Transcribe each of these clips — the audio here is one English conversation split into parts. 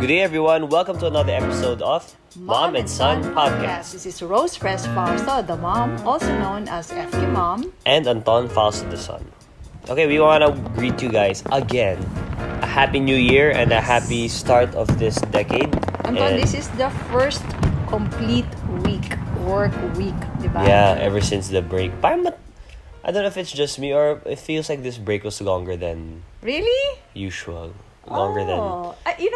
Good day, everyone. Welcome to another episode of Mom and Son Podcast. This is Rose Fres Fausto, the mom, also known as FQ Mom. And Anton Fausto, the son. Okay, we want to greet you guys again. A happy new year and a happy start of this decade. Anton, this is the first complete work week, diba? Yeah, ever since the break. I don't know if it's just me or it feels like this break was longer than Really? usual. Longer than...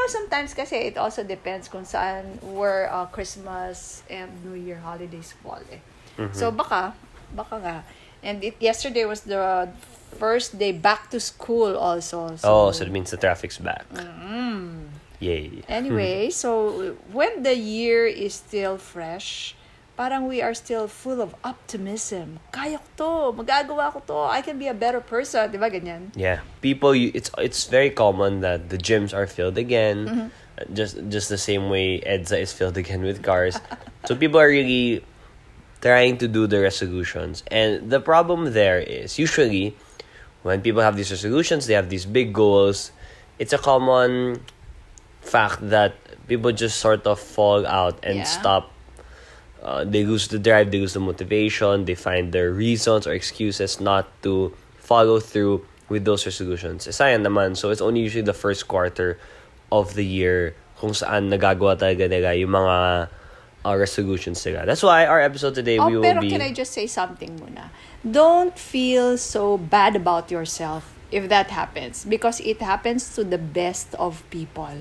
Sometimes kasi it also depends kung saan where Christmas and New Year holidays fall eh. Mm-hmm. So baka nga. And yesterday was the first day back to school also. So it means the traffic's back. Mm-hmm. Yay. Anyway, so when the year is still fresh, parang we are still full of optimism. Kaya ko to, magagawa ko to, I can be a better person, di ba ganyan? Yeah, people. It's very common that the gyms are filled again, just the same way EDSA is filled again with cars. So people are really trying to do the resolutions, and the problem there is usually when people have these resolutions, they have these big goals. It's a common fact that people just sort of fall out and stop. They lose the drive, they lose the motivation, they find their reasons or excuses not to follow through with those resolutions. Sayang naman, so it's only usually the first quarter of the year kung saan nagagawa talaga nila yung mga resolutions nila. That's why our episode today, we will pero be... can I just say something muna? Don't feel so bad about yourself if that happens, because it happens to the best of people.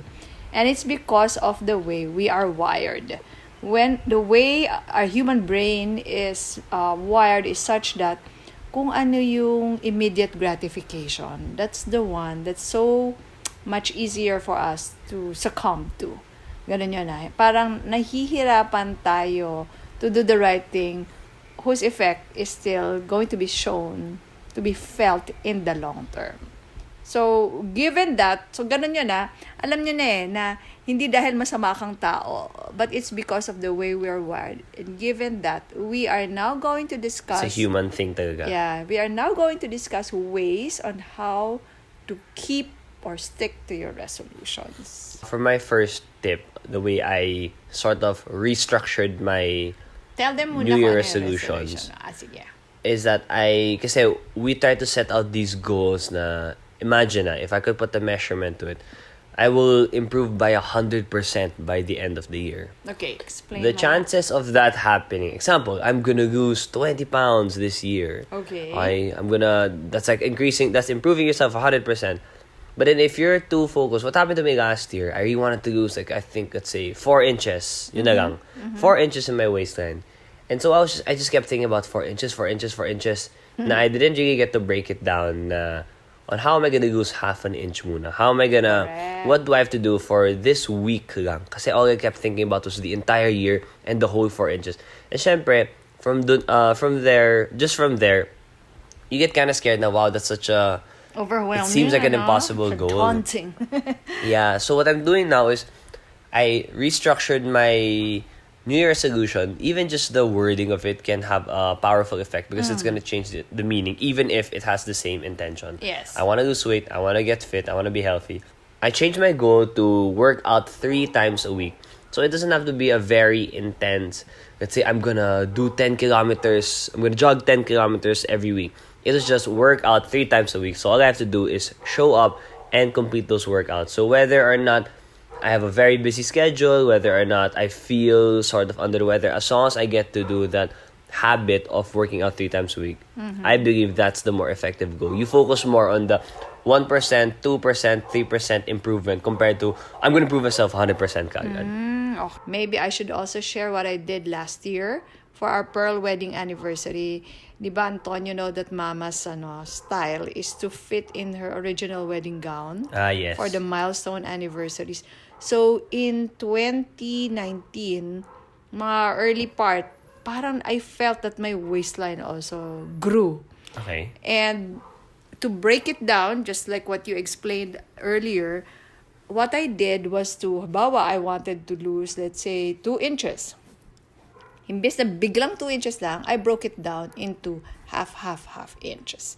And it's because of the way we are wired. When the way our human brain is wired is such that kung ano yung immediate gratification, that's the one that's so much easier for us to succumb to. Ganun yun ah. Parang nahihirapan tayo to do the right thing whose effect is still going to be shown, to be felt in the long term. So, given that, so ganun yun ah, alam nyo na eh, na hindi dahil masama kang tao, but it's because of the way we are wired. And given that, we are now going to discuss... It's a human thing talaga. Yeah, we are now going to discuss ways on how to keep or stick to your resolutions. For my first tip, the way I sort of restructured my Tell them muna New Year kung ano yung resolutions Sige. is that kasi we try to set out these goals na, imagine if I could put a measurement to it, I will improve by 100% by the end of the year. Okay, explain. The chances of that happening, example, I'm gonna lose 20 pounds this year. Okay. That's improving yourself 100%. But then if you're too focused, what happened to me last year, I really wanted to lose, I think, let's say, 4 inches. Yun na lang. 4 inches in my waistline. And so I just kept thinking about 4 inches. Na I didn't really get to break it down on how am I gonna lose half an inch muna? How am I gonna... What do I have to do for this week lang? Kasi all I kept thinking about was the entire year and the whole 4 inches. And syempre, from there, you get kind of scared na, wow, that's such a... Overwhelming. It seems like an impossible goal. Daunting. Yeah, so what I'm doing now is I restructured my New Year resolution. Even just the wording of it can have a powerful effect because it's going to change the meaning, even if it has the same intention. Yes. I want to lose weight. I want to get fit. I want to be healthy. I changed my goal to work out 3 times a week. So it doesn't have to be a very intense, let's say I'm going to do 10 kilometers. I'm going to jog 10 kilometers every week. It was just work out 3 times a week. So all I have to do is show up and complete those workouts. So whether or not I have a very busy schedule, whether or not I feel sort of under the weather, as long as I get to do that habit of working out 3 times a week, I believe that's the more effective goal. You focus more on the 1%, 2%, 3% improvement compared to, I'm going to prove myself 100% kagad. Maybe I should also share what I did last year for our Pearl wedding anniversary. Di ba, Anton, you know that Mama's style is to fit in her original wedding gown Yes. for the milestone anniversaries. So, in 2019, mga early part, parang I felt that my waistline also grew. Okay. And to break it down, just like what you explained earlier, what I did was I wanted to lose, let's say, 2 inches. Imbes na biglang 2 inches lang, I broke it down into half inches.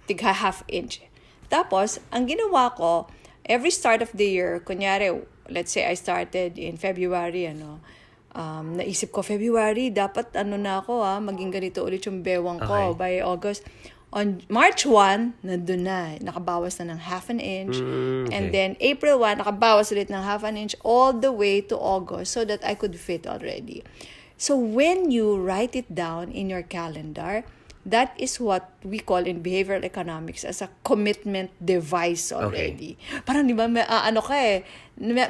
Tigha half inch. Tapos, ang ginawa ko, every start of the year, kunyari, let's say I started in February, naisip ko, February, dapat na ako maging ganito ulit yung bewang ko. Okay. By August. On March 1, nandun na. Nakabawas na ng half an inch. Okay. And then April 1, nakabawas ulit ng half an inch all the way to August so that I could fit already. So when you write it down in your calendar, that is what we call in behavioral economics as a commitment device already. Parang di ba,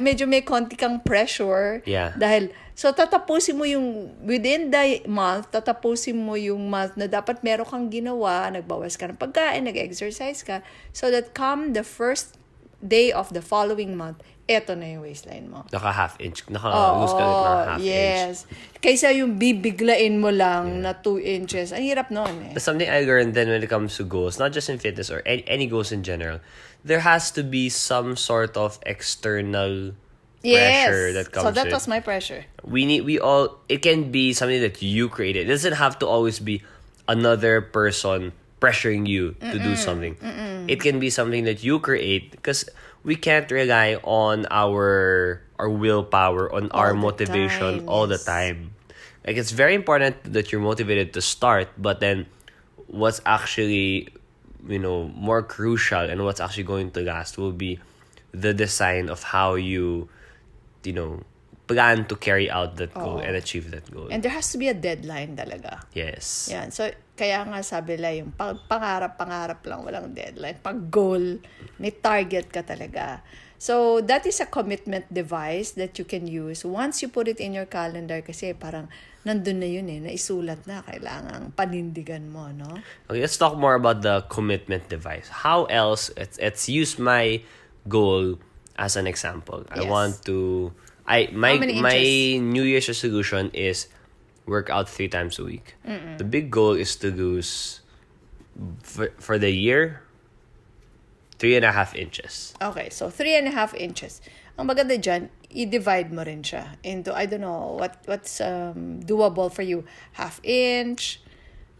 medyo may konti kang pressure. Yeah. Dahil, so tatapusin mo yung, within the month, tatapusin mo yung month na dapat meron kang ginawa, nagbawas ka ng pagkain, nag-exercise ka, so that come the first day of the following month, eto na yung waistline mo. Naka-half inch. Naka-lose ka ulit ng half inch. Yes. Kaysa yung bibiglain mo lang na 2 inches. Ang hirap nun That's something I learned then when it comes to goals, not just in fitness or any goals in general. There has to be some sort of external pressure that comes So that with. was my pressure. It can be something that you created. It doesn't have to always be another person pressuring you to do something. It can be something that you create because we can't rely on our willpower, on our motivation all the time. Like, it's very important that you're motivated to start, but then what's actually, more crucial and what's actually going to last will be the design of how you plan to carry out that goal and achieve that goal. And there has to be a deadline talaga. Yes. Yan. So, kaya nga sabi la yung pangarap lang, walang deadline. Pag goal, may target ka talaga. So, that is a commitment device that you can use. Once you put it in your calendar, kasi parang nandun na yun naisulat na, kailangang panindigan mo, no? Okay, let's talk more about the commitment device. How else, let's use my goal as an example. Yes. I want to, my New Year's resolution is work out 3 times a week. The big goal is to lose, for the year, 3.5 inches. Okay, so 3.5 inches. Ang maganda dyan, i-divide mo rin siya into, I don't know, what's doable for you. Half inch,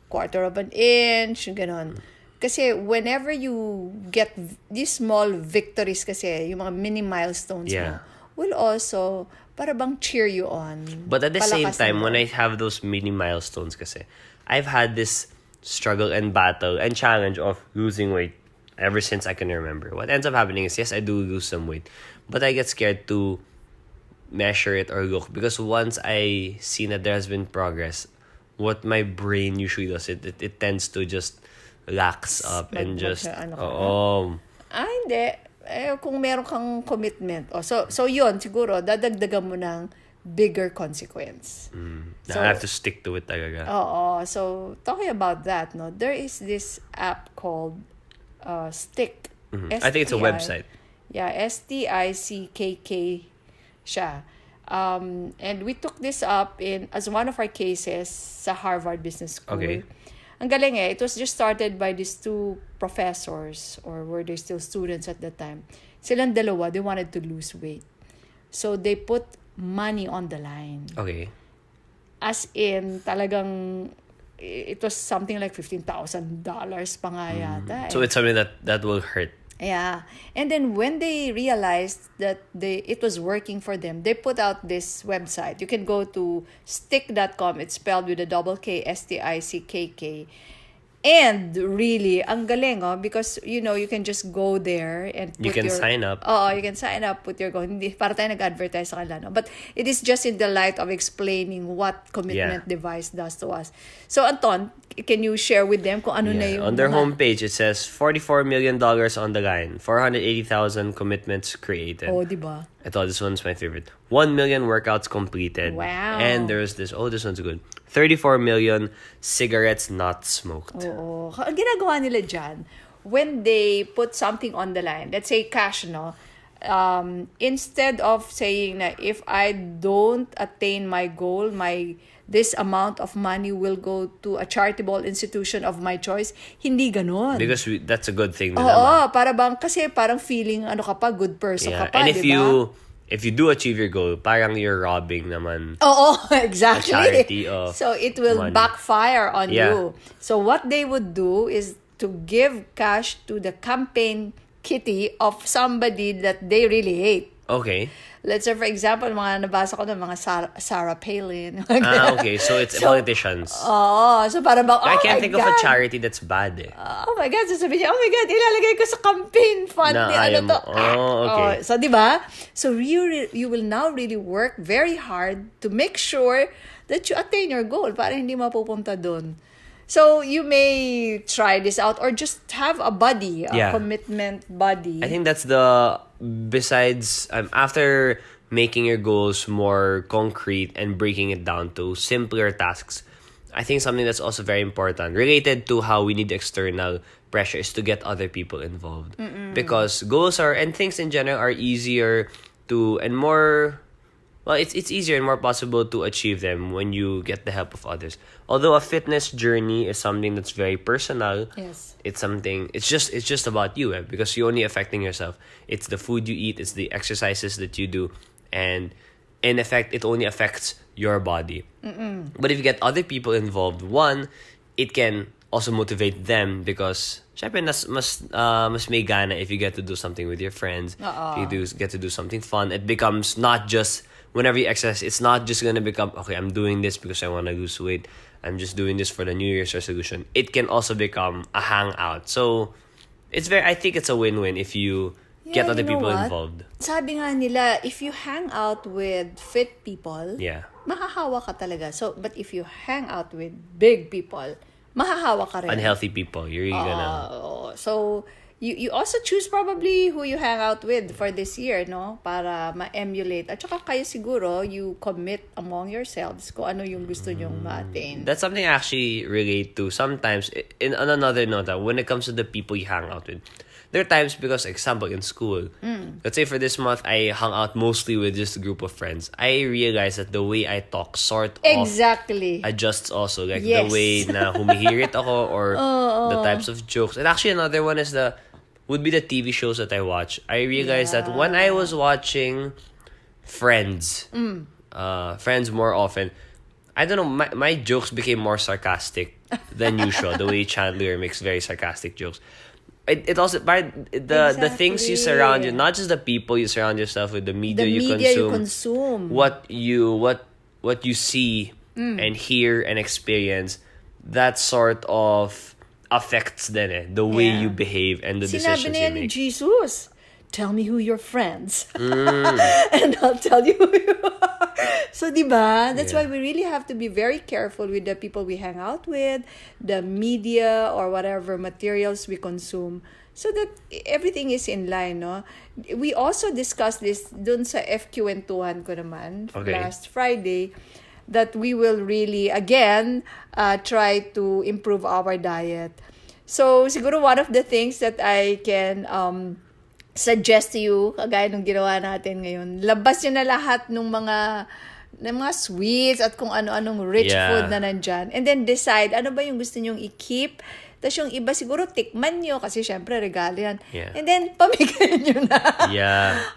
quarter of an inch, ganon. Kasi whenever you get these small victories kasi, yung mga mini milestones mo, will also, para bang cheer you on. But at the same time, when I have those mini milestones kasi, I've had this struggle and battle and challenge of losing weight ever since I can remember. What ends up happening is, yes, I do lose some weight, but I get scared to measure it or look, because once I see that there has been progress, what my brain usually does, it tends to just lax up and just hindi. Kung meron kang commitment. So yun, siguro, dadagdagan mo ng bigger consequence. So, I have to stick to it talaga. So, talking about that, no, there is this app called Stick. I think it's a website. Yeah, STICKK siya. And we took this up as one of our cases sa Harvard Business School. Okay. Ang galing it was just started by these 2 professors, or were they still students at that time. Silang dalawa, they wanted to lose weight. So they put money on the line. Okay. As in, talagang, it was something like $15,000 pa nga yata. So it's something that will hurt. Yeah. And then when they realized that it was working for them, they put out this website. You can go to stick.com. It's spelled with a double K, STICKK. And really, ang galing, because, you can just go there and put you can sign up. You can sign up, put your goal. Hindi, para tayo nag-advertise sa kanila, no? But it is just in the light of explaining what commitment device does to us. So, Anton, can you share with them kung ano na yung on their homepage, it says $44 million on the line, 480,000 commitments created. Oh, diba? I thought this one's my favorite. 1 million workouts completed. Wow. And there's this one's good. 34 million cigarettes not smoked. Oo. Ang ginagawa nila dyan, when they put something on the line, let's say cash, no? Instead of saying na if I don't attain my goal, this amount of money will go to a charitable institution of my choice, hindi ganon. Because that's a good thing. Para bang, kasi parang feeling, good person ka pa, and diba? if you do achieve your goal, parang you're robbing naman. Exactly. A charity of so it will money. backfire on you. So what they would do is to give cash to the campaign kitty of somebody that they really hate. Okay. Let's say, for example, mga nabasa ko ng mga Sarah Palin. Okay. So it's politicians. So parang bang, I oh can't my think God. of a charity that's bad eh. Oh my God, sasabihin niya, oh my God, ilalagay ko sa campaign fund. Na Ano ayaw to? mo. Oh, okay. So, di ba? So, you will now really work very hard to make sure that you attain your goal para hindi mapupunta doon. So, you may try this out or just have a buddy, a commitment buddy. I think that's besides, after making your goals more concrete and breaking it down to simpler tasks, I think something that's also very important, related to how we need external pressure, is to get other people involved. Because goals and things in general are easier to, and more, well, it's easier and more possible to achieve them when you get the help of others. Although a fitness journey is something that's very personal, yes, it's just about you, because you're only affecting yourself. It's the food you eat, it's the exercises that you do, and in effect, it only affects your body. But if you get other people involved, one, it can also motivate them, because syempre mas may gana if you get to do something with your friends. If you get to do something fun. It becomes not just, whenever you exercise, it's not just gonna become, okay, I'm doing this because I want to lose weight. I'm just doing this for the New Year's resolution. It can also become a hangout. So I think it's a win-win if you get other people involved. Sabi nga nila, if you hang out with fit people, mahahawa ka talaga. So, but if you hang out with big people, mahahawa ka rin. Unhealthy people, you're really gonna... So, you also choose probably who you hang out with for this year, no? Para ma-emulate. At saka kayo siguro, you commit among yourselves kung ano yung gusto nyong ma-attain. That's something I actually relate to. Sometimes, on another note, when it comes to the people you hang out with, there are times, because, example, in school, let's say for this month, I hung out mostly with just a group of friends. I realized that the way I talk sort of adjusts also. Like, the way na humihirit ako, or the types of jokes. And actually, another one would be the TV shows that I watch. I realized that when I was watching Friends more often, I don't know, my jokes became more sarcastic than usual. The way Chandler makes very sarcastic jokes. It also, the things you surround you, not just the people you surround yourself with, the media you consume, what you see and hear and experience, that sort of affects the way you behave and the decisions you make. Sinabi na yan ni Jesus, tell me who your friends and I'll tell you who you are. So, diba? That's why we really have to be very careful with the people we hang out with, the media or whatever materials we consume, so that everything is in line, no? We also discussed this dun sa FQ&2 ko naman last Friday, that we will really, again, try to improve our diet. So, siguro one of the things that I can suggest to you, kagaya nung ginawa natin ngayon, labas nyo na lahat ng mga sweets at kung ano-anong rich food na nandyan. And then decide, ano ba yung gusto nyong i-keep. Tapos yung iba siguro tikman nyo, kasi syempre regalo yan. And then pamigay nyo na.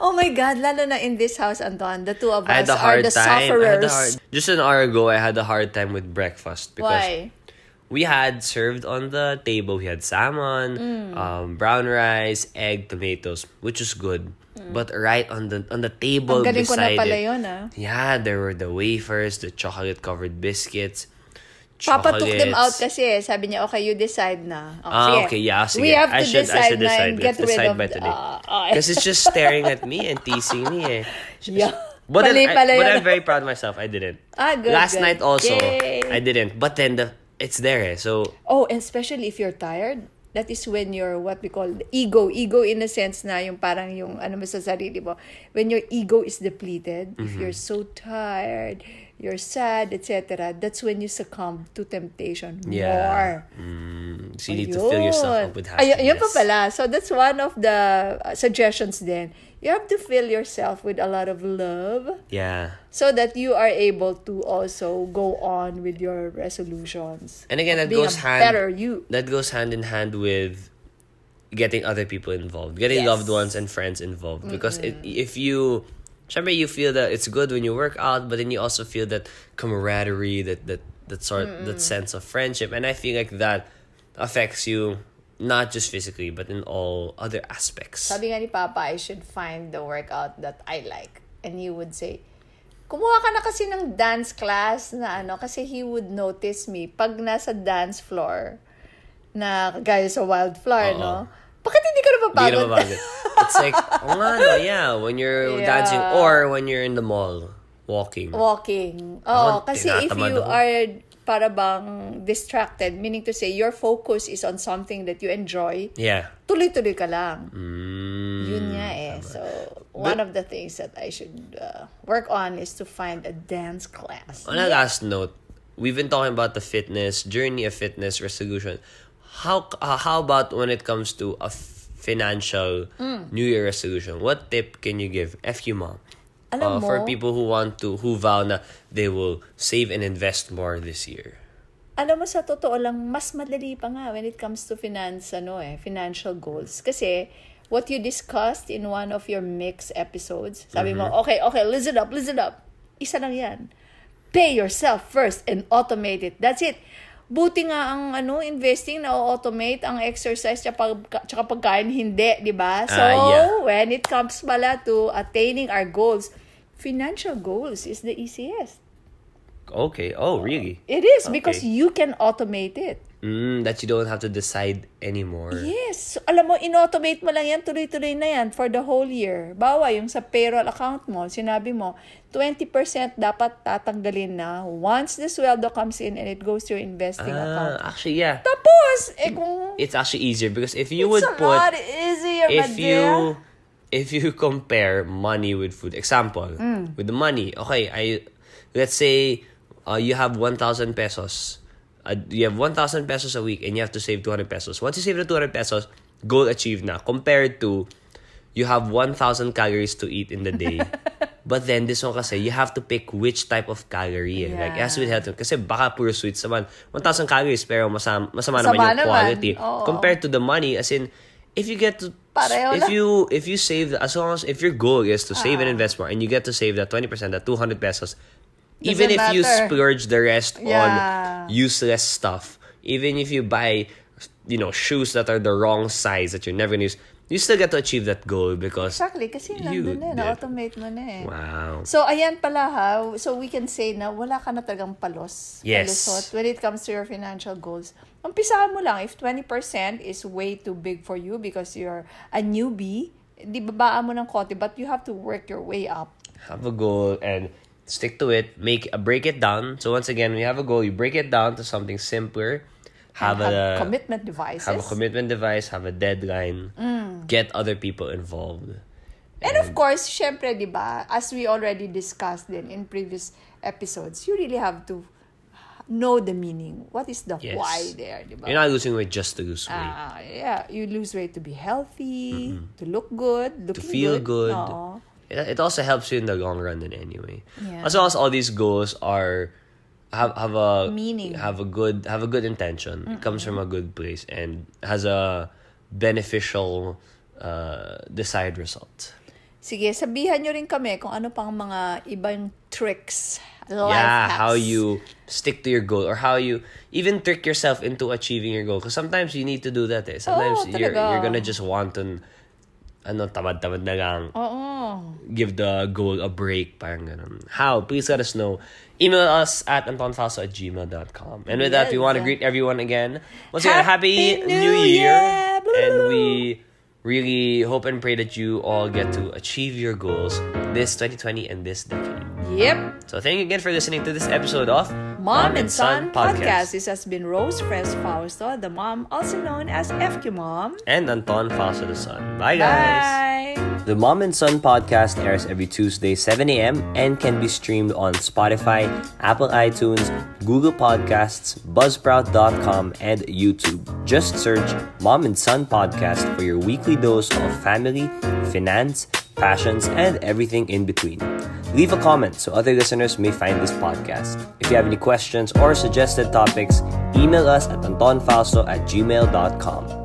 Oh my God, lalo na in this house, Anton, the two of us are the sufferers. Just an hour ago, I had a hard time with breakfast. Because why? We had served on the table, we had salmon, brown rice, egg, tomatoes, which was good. But right on the table beside ko na pala it, yun, there were the wafers, the chocolate-covered biscuits. Papa took them out kasi. Sabi niya, okay, you decide na. Okay, sige. We have to decide na and get rid of... by today. Because it's just staring at me and teasing me. But I'm very proud of myself. I didn't. Last night also, I didn't. But then it's there. So. Oh, and especially if you're tired, that is when your what we call the ego in a sense na yung parang yung ano mo sa sarili mo, when your ego is depleted, if you're so tired, you're sad, etc., that's when you succumb to temptation more. So you need to fill yourself up with happiness. Ayun pa pala. So that's one of the suggestions then. You have to fill yourself with a lot of love. So that you are able to also go on with your resolutions. And again, that goes hand in hand with getting other people involved, getting loved ones and friends involved. Because if you feel that it's good when you work out, but then you also feel that camaraderie, that sense of friendship, and I feel like that affects you not just physically, but in all other aspects. Sabi nga ni Papa, I should find the workout that I like. And he would say, kumuha ka na kasi ng dance class na kasi he would notice me pag nasa dance floor na gaya sa Wildflower, no? Bakit hindi ka napapagod? It's like, yeah, when you're dancing or when you're in the mall, walking. Kasi if you are para bang distracted, meaning to say your focus is on something that you enjoy, tuloy-tuloy ka lang. Yun nga eh. So, one of the things that I should work on is to find a dance class. On a last note, we've been talking about the journey of fitness resolution. How about when it comes to a financial New Year resolution? What tip can you give? FQ Mom. For people who vow na they will save and invest more this year. Alam mo, sa totoo lang, mas madali pa nga when it comes to financial goals. Kasi, what you discussed in one of your mix episodes, sabi mo, okay, listen up. Isa lang yan. Pay yourself first and automate it. That's it. Buti nga ang investing na automate, ang exercise tsaka pagkain hindi, di ba? So, when it comes pala to attaining our goals, financial goals is the easiest. Okay. Oh, really? It is because you can automate it. That you don't have to decide anymore. Yes. So, alam mo, in-automate mo lang yan, tuloy-tuloy na yan for the whole year. Bawa, yung sa payroll account mo, sinabi mo, 20% dapat tatanggalin na once the sweldo comes in and it goes to your investing account. Actually, yeah. Tapos, it's actually easier because if you it's a lot easier, if you compare money with food, example, with the money, let's say you have 1,000 pesos. You have 1,000 pesos a week and you have to save 200 pesos. Once you save the 200 pesos, goal achieved na. Compared to, you have 1,000 calories to eat in the day. But then, this one kasi, you have to pick which type of calorie. Yeah. Like, it has to be healthy. Kasi baka puro sweets naman. 1,000 calories, pero masama naman yung quality. Compared to the money, as in, if you get to... If you save, as long as, if your goal is to save and invest more, and you get to save that 20%, that 200 pesos, even if you splurge the rest on useless stuff, even if you buy, shoes that are the wrong size that you're never gonna use, you still get to achieve that goal because exactly, kasi nandun na-automate mo na eh. Wow. So, ayan pala ha. So, we can say na wala ka na talagang palusot when it comes to your financial goals. Umpisahan mo lang. If 20% is way too big for you because you're a newbie, di babaan mo ng konti, but you have to work your way up. Have a goal and stick to it. Break it down. So, once again, when you have a goal, you break it down to something simpler. Have a commitment devices. Have a commitment device. Have a deadline. Get other people involved. And of course, syempre, di ba, as we already discussed in previous episodes, you really have to know the meaning. What is the why there, di ba? You're not losing weight just to lose weight. You lose weight to be healthy, to look good, to feel good. No. It also helps you in the long run in any way. Yeah. As long as all these goals have a meaning, have a good intention. It comes from a good place and has a beneficial desired result. Sige, sabihan nyo rin kami kung ano pang mga ibang tricks, life hacks. How you stick to your goal or how you even trick yourself into achieving your goal. Because sometimes you need to do that. Sometimes you're gonna just want to tamad-tamad na lang. Give the goal a break. Parang ganun. How? Please let us know. Email us at antonfalso@gmail.com. And with that, we want to greet everyone again. Once again, Happy New Year! And we really hope and pray that you all get to achieve your goals this 2020 and this decade. Yep. So thank you again for listening to this episode of Mom and Son Podcast. This has been Rose Fres Fausto, the mom, also known as FQ Mom. And Anton Fausto, the son. Bye, Bye! guys! The Mom and Son Podcast airs every Tuesday, 7 a.m. and can be streamed on Spotify, Apple iTunes, Google Podcasts, Buzzsprout.com, and YouTube. Just search Mom and Son Podcast for your weekly dose of family, finance, passions, and everything in between. Leave a comment so other listeners may find this podcast. If you have any questions or suggested topics, email us at antonfalso@gmail.com.